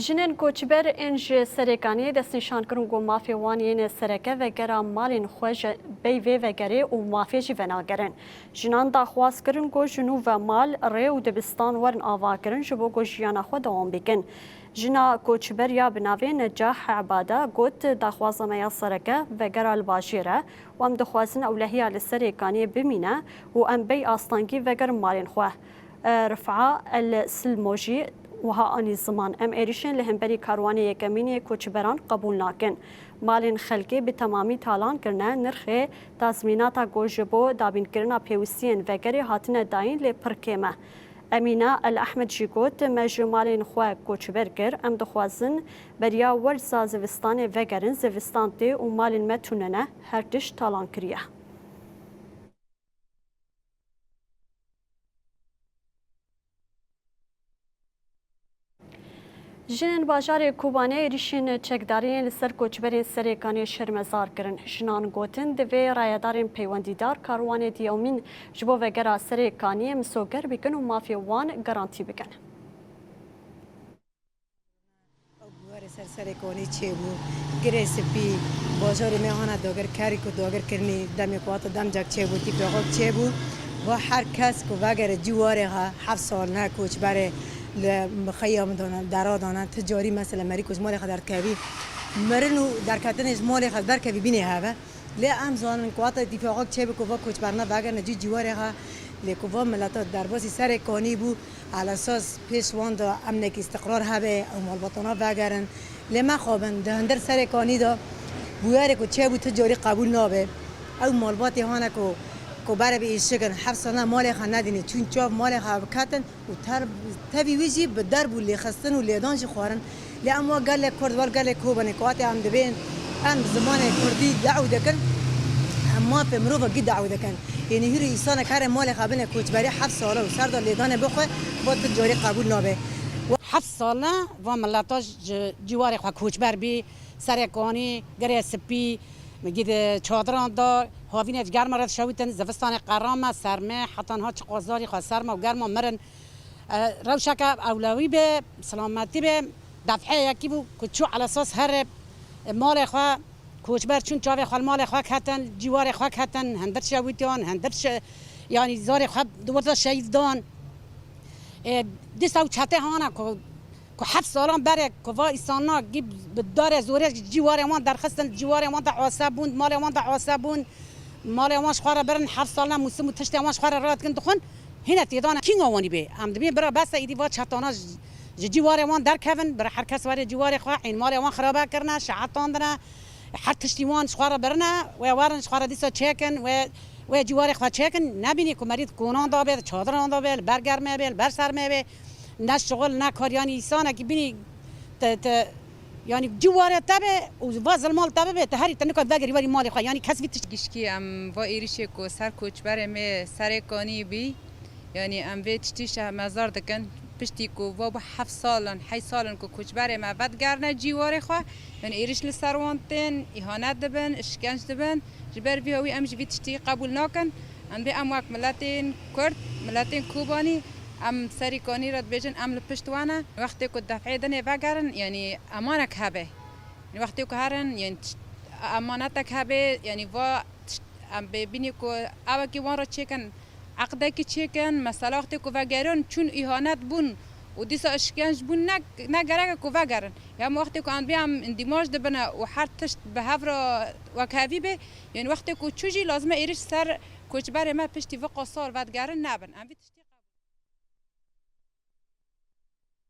جنین کوچبر انج سرکانی دست نشان کردن گو مافی وانین سرکه و گرام مالین خوش بیوی و گری و مافی جیونا گرن. جنان داخواست کردن گو جنو و مال ری و دبستان ورن آوا کردن جبو گو جیانا خود دوام بکن. جنا کوچبر یا بناوی نجاح عباده گوت داخواست میا سرکه و گرال باجیره و ام دخوازن اولهی آل سرکانی بمینه و ام بی آستانگی و گرم مالین خواه. رفعه السلموجی وها آنی زمان ام ایریشن لهمبری کاروانی یکمینی کوچبران قبول ناکن. مالین خلقی به تمامی تالان کرنه نرخ تازمینات گوجبو دابین کرنا پیوستین وگری هاتن داین لپرکیمه. امینه الاحمد جیگوت مجمالین خواه کوچبر گر ام دخوازن بریا ورزا زوستان وگرن زوستان تی و مالین متوننه هر تش تالان کریه. جنین باجار کوبانه ریشین چکداری لسر کوچبرین سرکانی شرمزار کرن. جنان گوتن دوی رایدارین پیوندیدار کاروان دیومین جبو وگرا سرکانی مسوگر بکن و مافی وان گارانتی بکن. سرکانی چه بود؟ گریس بی باجار میهانه داگر کاری کو داگر کرنی دمی قوات دم جک چه بود؟ تیپیاق چه بود؟ و هر کس کو وگر جواره ها 7 سال نه کوچبره خیام دانن درا دانن تجاری مثلا مریکوز مال خدر کوی مرنو در کتنش مال خدر کوی بینه هوا لی ام زانن قوات اتفاقات چه بکوا کوچ برنا واگر نجی جواره ها لیکوا ملت در باسی سر کانی بو على اساس پیشوان دا امنک استقرار هوا او مال وطنا واگرن لی ما خوابن دهندر سر کانی دا بویاره کو چه بو تجاری قبول نابه او مال باتی هانه کو کوباره به ایشگن 7 سال مال خان ندینی چون چاپ مال خا کاتن و تبی ویجی به درب و لیخستن و لیدانش خوارن لی اما قال کرد ول قال کوبنی قوات هم دبین ام زمان کردی دعوه دکن اما په مروه گی دعوه دکن یعنی هر انسان کار مال خابن کوچبری 7 سال و سر لیدان بخو با تجاری قبول نابه 7 سال و ملاتاش جوار خو کوچبر بی سرکانی گره سپی مگید چادران دا هاوینت گرم رد شویتن زوستان قرام سرمه حتی ها چه قازاری خوا سرمه و گرم مرن روشک اولوی به سلامتی به دفعه یکی بو کچو على اساس هر مال خوا کوچبر چون چاوی خوا مال خوا کتن جوار خوا کتن هندر شویتان هندر یعنی زار خوا دوباره شهیدان دیسا چته هانا که 7 سالان بره که وا ایسانا گیب داره زوره جوار ما درخستن جوار ما دعواسه بوند مال ما دعواسه بوند مال ما شخوار برن 7 سالان موسم تشت ما شخوار رات کن دخون هنا تیدان کینگ آوانی به ام دبی برا بس ایدی وا چتانا جوار ما در کون برا هر کس واره جوار خوا این مال ما خرابه کرنا شعطان دنا هر تشتیوان شخوار برنا و وارن شخوار دیسا چکن و جوار خوا چکن نبینی که مرید کونان دابه چادران دابه برگرمه به بر سرمه به نه شغل نه کار یعنی انسان که بینی یعنی جواره تبه و وازل مال تبه به هری تنکات بگیری وری مال خو یعنی کس ویتش گشکی ام و ایریش کو سر کوچبر می سر کانی بی یعنی ام ویت تیش مزار دکن پشتی کو و 7 سالن 8 سالن کو کوچبر ما بدگرنه جواره خو یعنی ایریش لسروانتن اهانت دبن اشکنج دبن جبر بی هوی ام ویت تی قبول نکن ام به ام وقت ملتین کرد ملتین کوبانی ام سرکانی رد بیشن ام لپشتوانه وقتی که دفعه دنی وگرن یعنی امانک هبه وقتی که هرن یعنی امانتک هبه یعنی وا ام ببینی که اوکی وان را چکن عقده کی چکن مثلا وقتی که وگرن چون اهانت بون و دیسا اشکنج بون نگره که وگرن یا وقتی که آن بیام اندیماج دبنا و هر تشت به هفرا وکهوی به یعنی وقتی که چوجی لازمه ایرش سر کوچبر ما پشتی و قصار ودگرن نبن